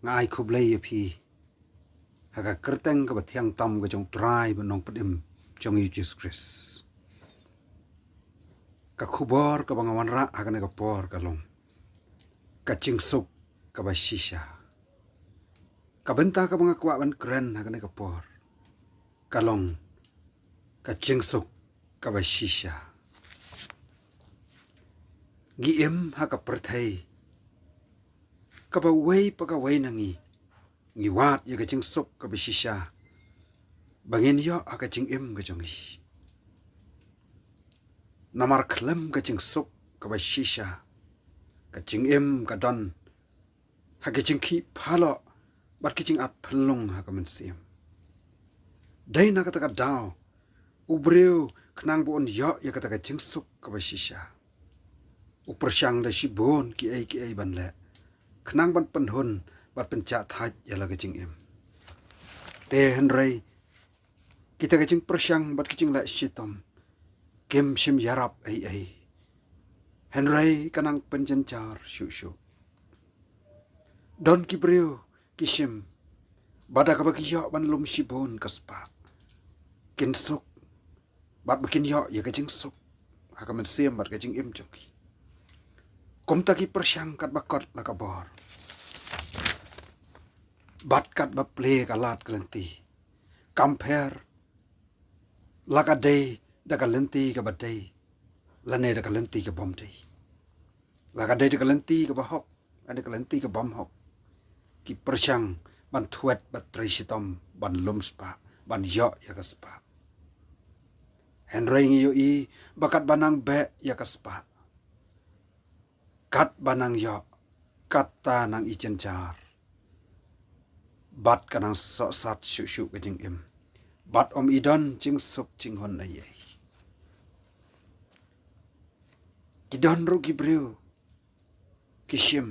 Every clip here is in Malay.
ngai khublei phi haga kerteng ka bathiang tam ga jong trai ba nong padim jong Jesus Christ ka khubor ka bangawan ra haga ne ka por ka long ka chingsuk ka ba shisha ka benta ka banga kwa ban kren haga ne ka por ka long ka chingsuk ka ba shisha gi em haga perthai ka ba wei pa ka wei nangi ngi wat ya ka chingsuk ka ba shisha bangin yo aka ching em ga jongi namar khlem ka chingsuk ka ba shisha ka ching em ka don ha ka ching khi phalo bat ki ching at phlung ha ka man sim dai na ka ta ka daw ubreu khnang bon yo ya ka ta ka chingsuk ka ba shisha uprashang da shibon ki ai ban le khnang ban pan hun bat pen cha thaj ya la ka ching em te hen rai kita ka ching prashang bat ki ching la shitom kem shim yarap ai hen rai kanang penjen char shu don ki breu ki shim bada ka ba ki yo ban lum shibon kaspa kin suk bat bikin yo ya ka ching suk ha ka man sem bat ka ching em choki kom ta ki prashang kat bakot la ka bor bat kat ba ple ka lat kalenti compare la ka day da ka lenti ka ba day la ne da ka lenti ka bom day la ka day da ka lenti ka ba hok ane ka lenti ka bom hok ki prashang ban thuet bat trishitom ban lum spa ban yo ya ka spa henry ngi yo i bakat banang be ya ka spa kat banang yo kat ta nang i jar bat kanang so sat shu ka jing im bat om idon jing suk jing hon na ye ki don ru ki breu ki shim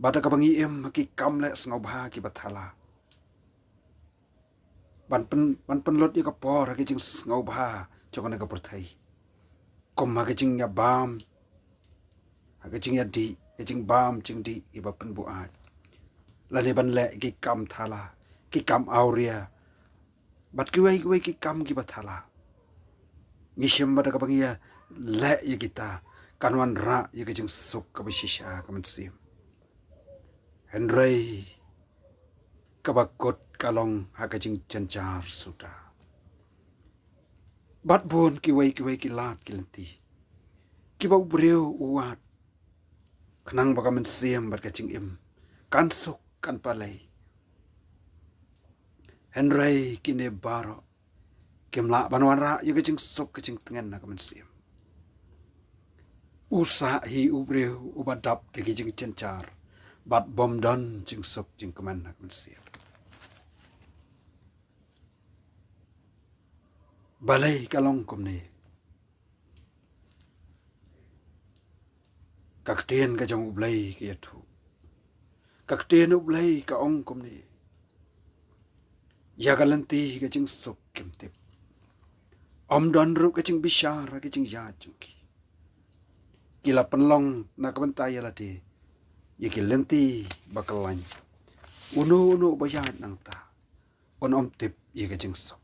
bata ka bangi em ki kam le sngob ha ki bathala ban pen lot ye ka por ki jing sngob ha chokane ka porthai kom ma ki jing ya bam ha ki jing ya di ki jing bam jing di ki ba pen bu a la ne ban le ki kam thala ki kam auria bat ki wei ki kam ki bathala ni shem bata ka bangi ya le ye kita kanwan ra ye ki jing suk ka ba shisha ka man sim henry kabakot kalong hakajing chanchar suta bat bon ki wei ki lat ki lenti ki ba breu uat khnang ba kamen siam bat kaching im kan suk kan palai henry ki ne baro kimla banwara ye kaching suk kaching tengen na kamen siam usa hi ubreu ubadap de kaching chanchar bat bom don jing suk jing kaman na kamen siam balai kalong kumni kakten ka jong ublai ki yathu kakten ublai ka ong kumni ya galanti ka jing suk kimtip om don ru ka jing bishar ka jing ya chungki kila penlong na kabanta ya lati ya kilenti bakalan uno bayat nang ta on om tip ya ka jing suk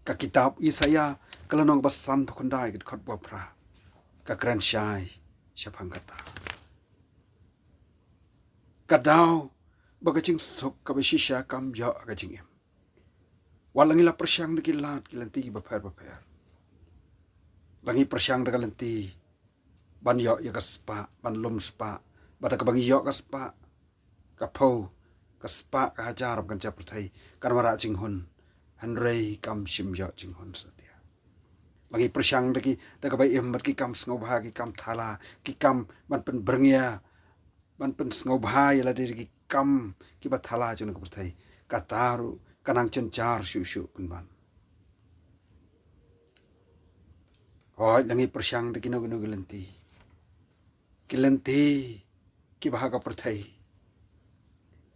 ka kitab Isaya kalanong basan pakundai git khot bopra ka kran shai shapang kata kadaw bagaching suk ka bishisha kam yo ka jingem walangi la persyang de kilat kilanti baper langi persyang de kilanti ban yo ya kaspa ban lum spa bada ka bangi yo kaspa ka phau ka spa ka hajar kan chaprathai kanwara jinghun henry kam shim yo jinghun satya langi persyang de ki da ka bai em mat ki kam sngoba ki kam thala ki kam ban pen brengya ban pen sngoba ya la de ki kam ki ba thala jun ko prathai ka taru kanang chanchar shu penban hoi langi persyang de kino kilenti ki bahaga prathai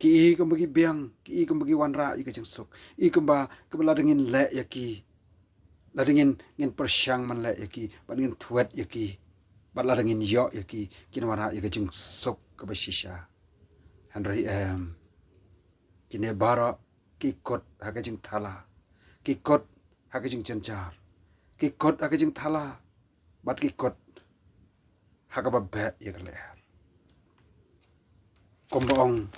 ki kum bagi biang ki kum bagi wanra i ka jingsuk i kum ba la dengin le yaki la dengin ngin persyang man le yaki ban ngin thuet yaki ba la dengin yo yaki kinwara i ka jingsuk ka bashisha Henry kini bara kikot hakajing thala kikot hakajing janjar kikot hakajing thala bat kikot hakababbe yagler kombaong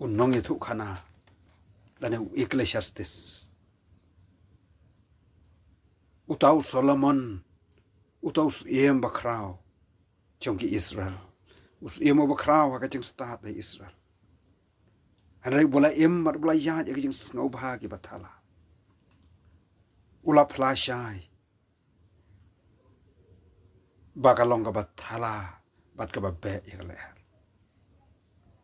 unong itu khana dan Ecclesiastes utau Solomon utau iem bakrao chongki Israel us iem bakrao hakajing start dari Israel Henry bola iem mat bola ya hakajing ngau bahagi bathala ula flashai bakalong ka bathala bat ka babbe yagler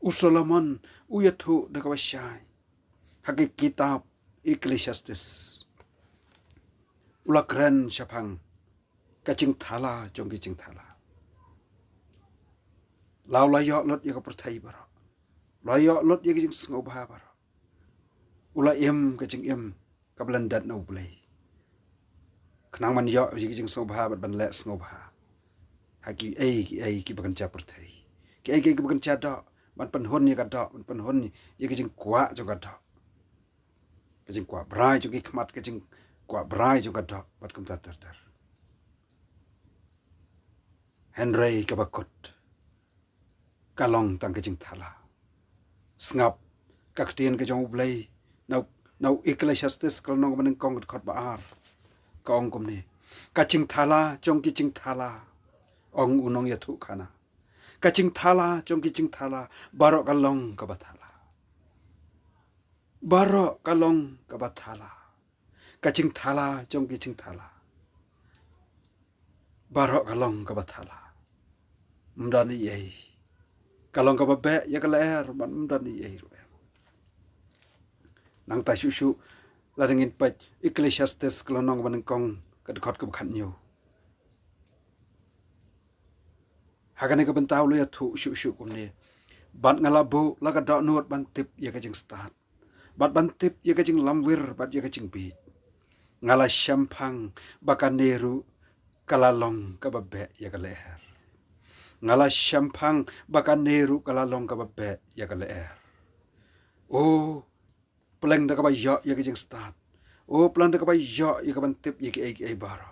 Solomon uyathu dakawashai hagi kitab Ecclesiastes ula kren syapang kacing thala jongki cing thala lau layo lot yaga perthai bara layo lot yaga jing sngau bha bara ula em kacing em kablan dat no blai khnang man yo yaga jing sngau bha bat ban le sngau bha hagi ki bakan cha perthai ki bakan cha da ban pan hon yaga da ban pan hon yaga jing kwa joga da kacing kwa brai jogi khmat kacing kwa brai joga da bat kum tar Henry kabakot kalong tang kajing thala snap kaktien ke jong blai nau Ecclesiastes kalong maneng kong khot baar kong kumni kaching thala jong kiching thala ong unong ya thu khana kaching thala jong kiching thala baro kalong kabathala baro kalong kabathala kaching thala jong kiching thala baro kalong kabathala mdani yei kalong ka babe ya kaler man mdani yei ro nang ta shu la dingin pa Ecclesiastes kalonong ban kong ka khot ka khan nyu hagane ka ban taw lo ya thu shu kumne bat ngala bo la ka da not ban tip ya ka jing start bat ban tip ya ka jing lamwir bat ya ka jing bi ngala shampang bakaneru kalalong ka babe ya kaler ngala shampang bakaneru kalalong ka babe ya kaler pleng da ka ba ya ka jing start plan da ka ba ya ka ban tip ya ki bara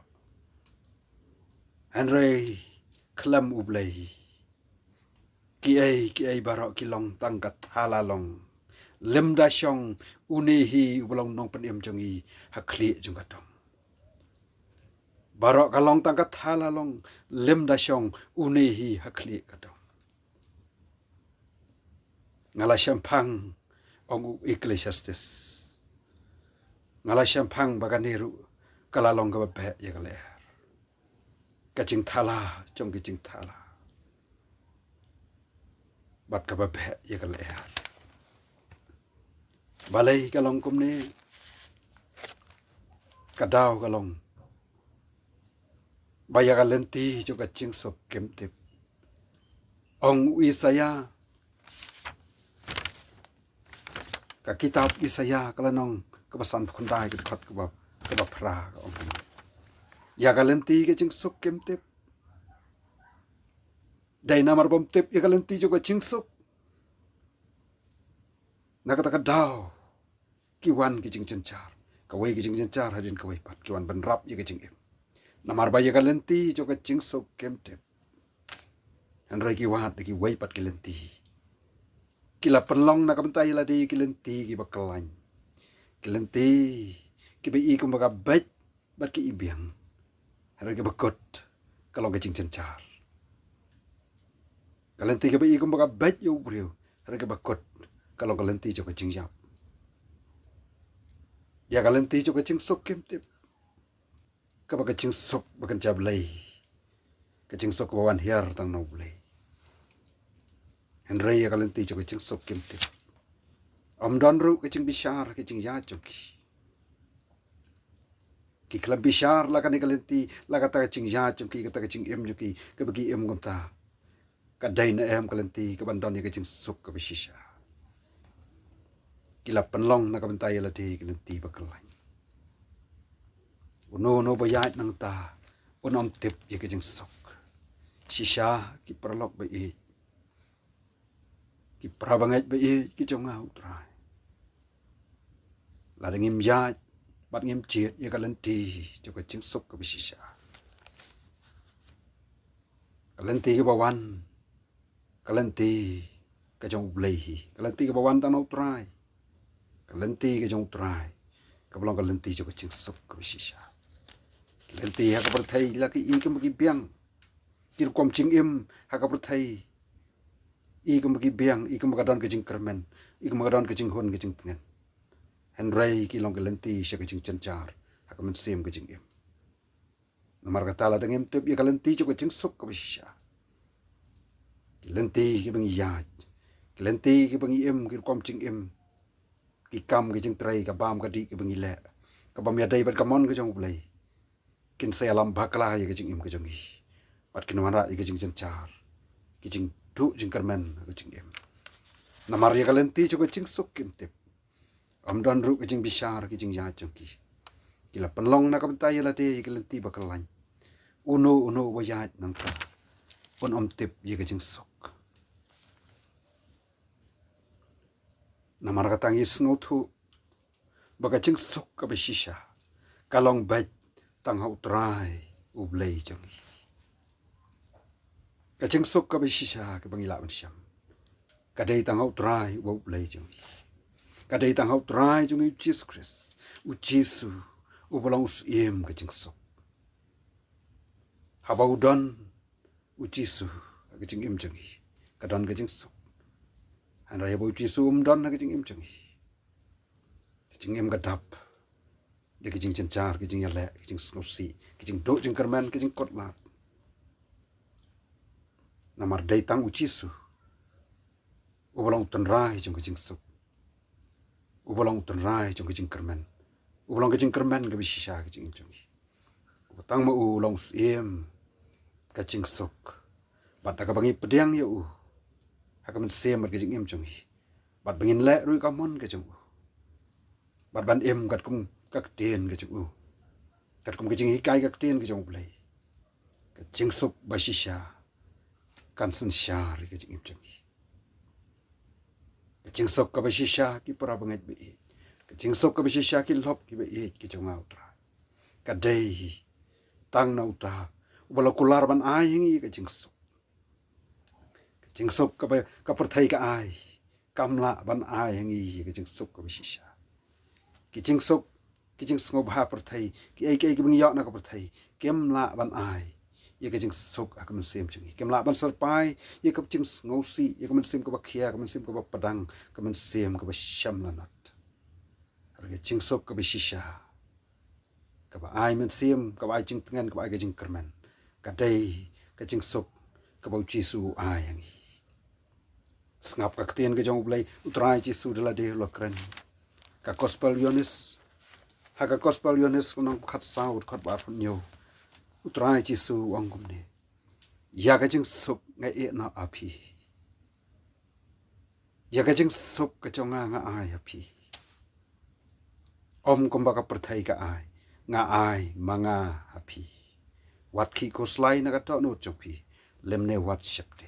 Henry klam ublai ki ai bara ki long tang ka thala long lem da shong unehi ublong nong penem jongi hakli jung ka tong barok kalong tangkat halalong lem da shong unehi hakli kadong ngala shampang ong Ecclesiastes ngala shampang baganeru kalalong ka babe ya kaler kaching thala jong kaching thala bat ka babe ya kaler balai kalong kumne kadaw kalong baya kalenti juga cing sop kemtip ong Isaya ka kitab Isaya kalanong kabasan khundai ka khot ka phra ong ya kalenti ka cing sop kemtip dai namar bom tip ya kalenti juga cing sop nakata daw kiwan ki cing cencar kawai ki cing cencar hadin kawai pat kiwan ban rap ya ki cing em namar baya kalenti juga cing sop kemtip Henry ki wat ki wai pat kilenti kila perlong na kabentai la di kilenti ki bakalan kilenti ki bi ku baga bet bat ki ibiang Henry ki bakot kalau ke cing cencar kalenti ki bi ku baga bet yo brio Henry ki bakot kalau kalenti juga cing yap ya kalenti juga cing sop kemtip ka baga cing sop bakan jablai ka cing sop bawan hiar tang no blai Henry ya kalenti juga cing sop kemtip om don ru ka cing bishar ka cing ya joki ki klam bishar la kan kalenti la ka ta cing ya joki ka ta cing em joki ka bagi em gumta ka dai na em kalenti ka bandon ya ka cing sop ka bishisha kila penlong na kabentai la di kalenti bakalan no bayat nang ta unom tip ya ka jing sok shisha ki perlok ba ki prabangai be ki jonga utrai la ngim ya bat ngim chiet ye kalanti jo ka ching sok ka bisisha kalanti ke bawan kalanti ka jong blei kalanti ke bawan tan utrai kalanti ke jong utrai ka belong kalanti jo ka ching sok ka bisisha kalanti ha ka berthai la ki i ke magi biang kir kom ching im ha ka berthai i ke magi biang i ke magadon ke jing kermen i ke magadon ke jing hon ke jing tengen Henry ki long kalenti siya ka jing chanchar ha ka man sem ka jing im namar ka tala dengem tep ye kalenti jo ka jing sok ka bisisha kalenti ki bang yaj kalenti ki bang im ki kom ching im ki kam ki jing trai ka bam ka di ki bang ile ka bam ya dai bat ka mon ka jong blai kin saya lam bakla ye ka jing im ka jong hi bat kin wara ye ka jing chanchar ki jing tu jing kermen ka jing im namar ye kalenti jo ka jing sok kim tep Amdan ru ke jing bishar ke jing ya jong ki kila penlong na kam tay la te kalenti bakalan uno wa ya nang ta on om tip ye ke jing sok namar ka tangis ngotu baga jing sok ka bishisha kalong bait tang hau trai ublei jong ka jing sok ka bishisha ke bangila ban syam ka dei tang hau trai wa ublei jong kadai tang hau trai jong Jesus Christ u Jesu u bolong us em ka jing sok haba udon u Jesu ka jing em jong ka don ka jing sok an ra bo Jesu don ka jing em jong ka jing em ka dap de ka jing chanchar ka jing yale ka jing snosi ka jing do jing kerman ka jing kotlat namar dai tang u Jesu u bolong ton rai jong ka jing sok ubolong ton rai jong ka jing kermen ubolong ka jing kermen ka bishisha ka jing jong ubotang ma ulong em ka jing sok bat ka bangi pediang ya u ha ka men sem ka jing em jong bat bangin le ru ka mon ka jong bat ban em kat kum ka ten ka jong kat kum ka jing hikai ka ten ka jong blai ka jing sok bashisha kan san shar ka jing em jong Kacing sok ka bashisha ki para banget be kacing sok ka bashisha ki lop ki be ki jonga utra kadai tang na uta ubala kular ban ai hingi kacing sok ka perthai ka ai kamla ban ai hingi kacing sok ka bashisha kacing sok ha perthai ki ai ki bang ya na ka perthai kemla ban ai ye ka jing sok ak men sem chung kem la ban sar pai ye ka jing ngosi ye ka men sem ka ba khia ka men sem ka ba padang ka men sem ka ba sham la nat ar ge jing sok ka ba shisha ka ba ai men sem ka ba ai jing tengan ka ba ai ka jing kermen ka dai ka jing sok ka ba Jesu ai yang snap ka ten ka jong blai utrai Jesu de la de lo kren ka gospel yonis ha ka gospel yonis nong khat saut khat ba phun yo utrai Jesu angum ne ya ka jing sok ngai e na api ya ka jing sok ka chonga nga ai api om kom ba ka perthai ka ai nga ai manga api wat ki ko slai na ka to no chopi lemne wat shapte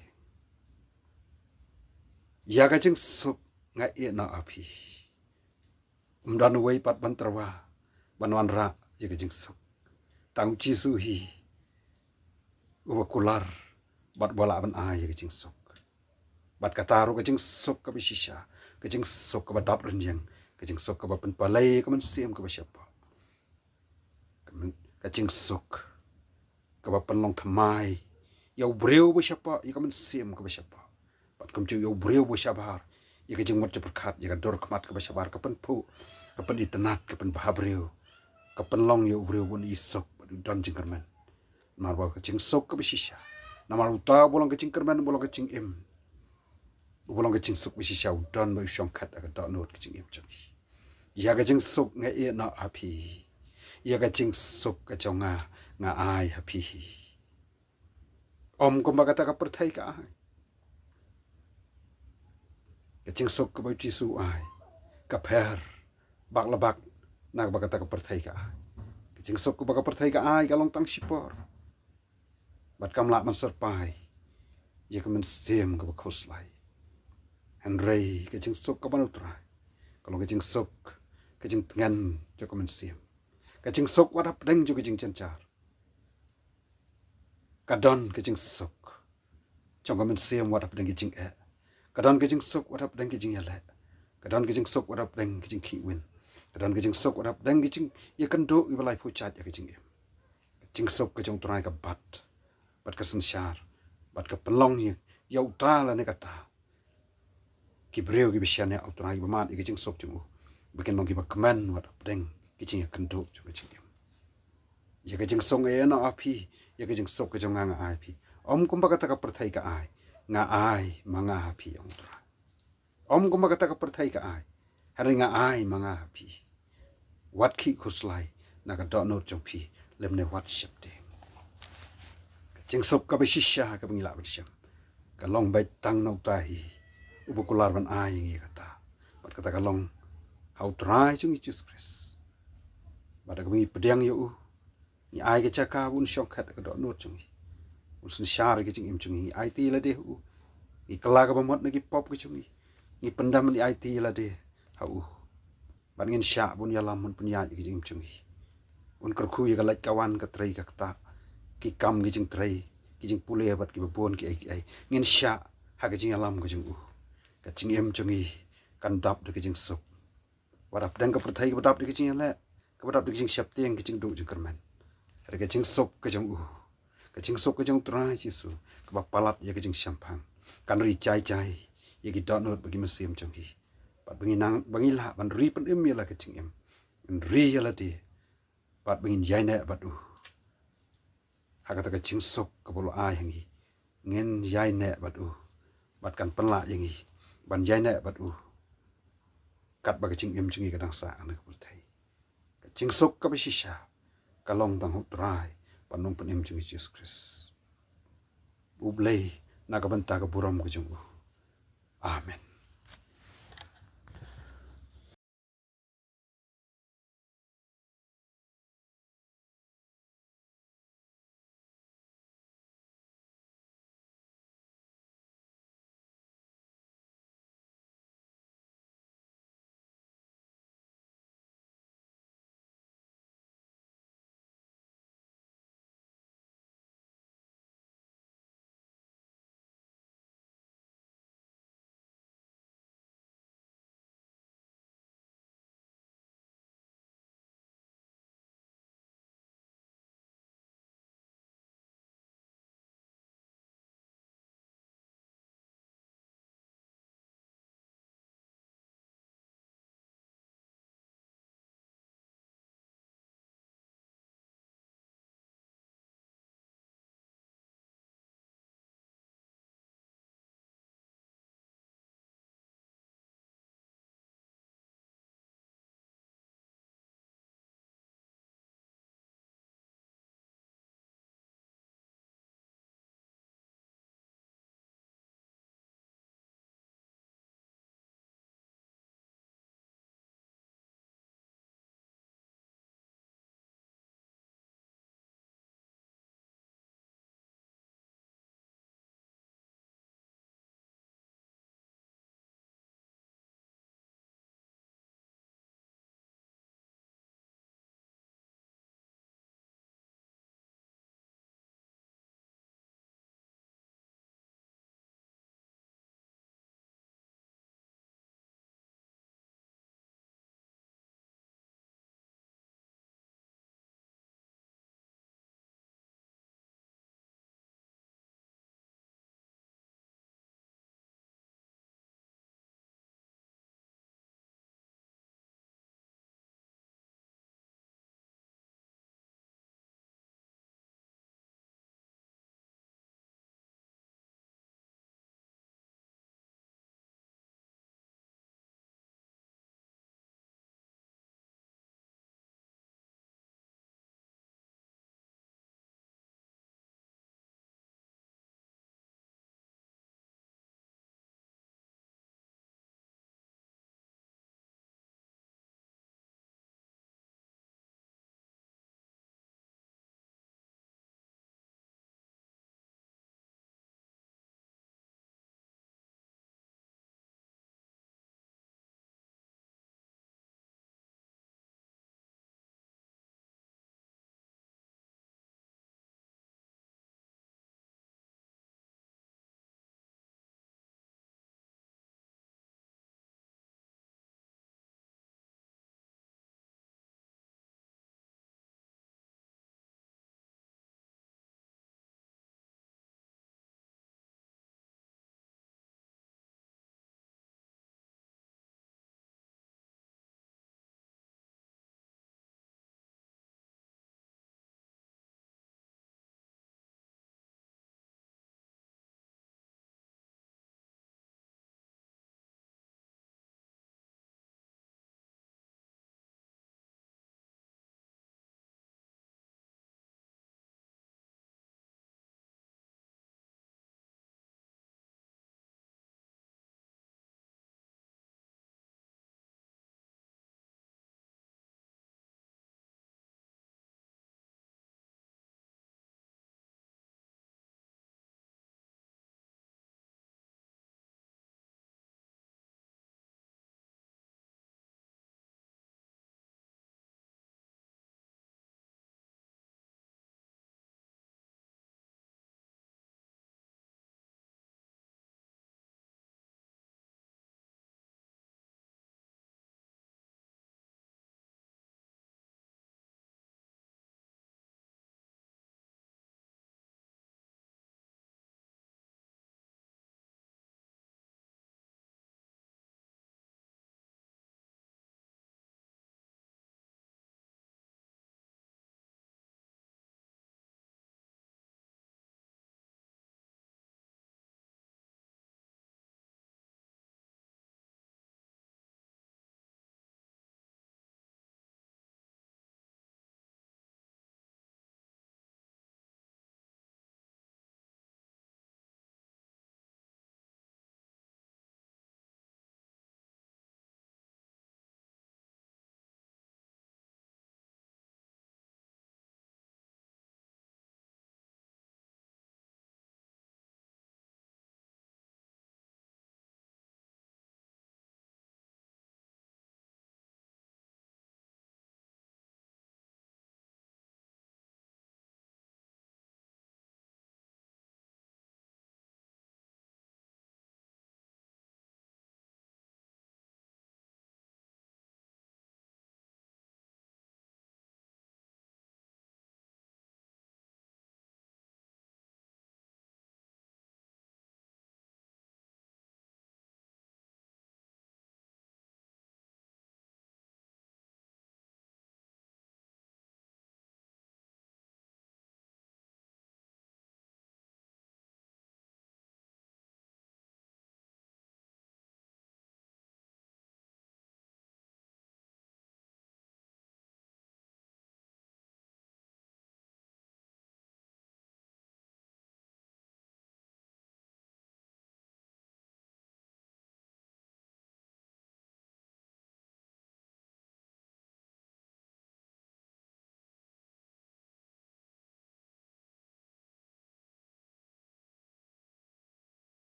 ya ka jing sok ngai e na api dan wei pat ban trawa banwan ra ya ka jing sok tang Jesu hi uwa kular bat bola ban ai ka jing sok bat kataru ka jing sok ka bishisha ka jing sok ka badap renjang ka jing sok ka ba pen palai ka man sem ka ba syapa ka jing sok ka ba pen long thamai ya breu ba syapa ya ka man sem ka ba syapa bat kam chu ya breu ba syabar ya ka jing mat berkat ya ka dor kmat ka ba syabar ka pen pu ka pen itenat ka pen bahabreu ka pen long ya breu bon isok don jing kermen marwa ka jing sok ka bishisha namar uta bolong ka jing kermen bolong ka jing em bolong ka jing sok bishisha don ba syong khat ka da not ka jing em chang ya ka jing sok nga e na api ya ka jing sok ka chonga nga ai api om ko ba ka perthai ka ai ka jing sok ka ba Jesu ai ka pher bak la bak na ba ka perthai ka ai jing sok ko ba ka perthai ka ai ka long tang sipor bat kam la man serpai ye ka men sem ka ba khoslai Henry cái chừng sốc các bạn trai kalau cái chừng sốc cái chừng ngan cho các mình xem cái chừng sốc what up đánh cho cái chừng chân char cái don cái chừng sốc trong các mình xem what up đánh cái chừng cái don cái chừng sốc what up đánh cái chừng lệ cái don cái chừng sốc what up đánh cái chừng khí win cái don cái chừng sốc what up đánh cái chừng ya kan do i balai phu chat ya cái chừng chừng sốc cái chừng trai cái bat cái sensar bat cái pelong ni yau ta là này cái ta Kibreu ki bisiane autona ki bamat ki ching sok chung bikin long ki ba command wat deng ki ching kan do chu ching ya ki ching song e na api ya ki ching sok ki chong nga api om kum ba ka ta perthai ka ai nga ai manga api ong tra om kum ba ka ta perthai ka ai hari nga ai manga api wat ki khuslai na ka do no chung pi lem ne wat ship de ching sok ka bishisha ka bingila bisham ka long bai tang no ta hi ubukular ban ai ngi kata bat kata kalong how try chung Jesus Christ bat ka ngi pediang yu ni ai ke chaka bun shok khat ka do no chung un sun shar ke chung im chung ni ai ti la de u ni kala ka bamot na ki pop ke chung ni pendam ni ai ti la de ha u bat ngin sha bun ya lam mun punya ke im chung un kar khu ye ka lak kawan ka trai ka ta ki kam ki chung trai ki chung pule bat ki bon ki ai ngin sha ha ke chung ya lam ko chung u ka ching em chungi kan dap de jing sok warap dang ka perthai ka dap de jing le ka dap de jing shap tiang jing du jing kerman re ka jing sok ka jong u ka jing sok ka jong tra jisu ka ba palat ye ka jing shampang kan ri chai chai ye ki dot not bagi mesim chungi pat bangi nang bangi la ban ri pen em ye la ka jing em en ri ye la de pat bangi yai na bat u ha ka ta ka jing sok ka bolo a yangi ngen yai na bat u bat kan penla yangi ban yai na bat u kat ba ching em chingi kadang sa ana ko thai ka ching sok ka bishisha ka long tang hot rai pan nong pan em chingi Jesus Christ ublei na ka banta ka buram ko chung amen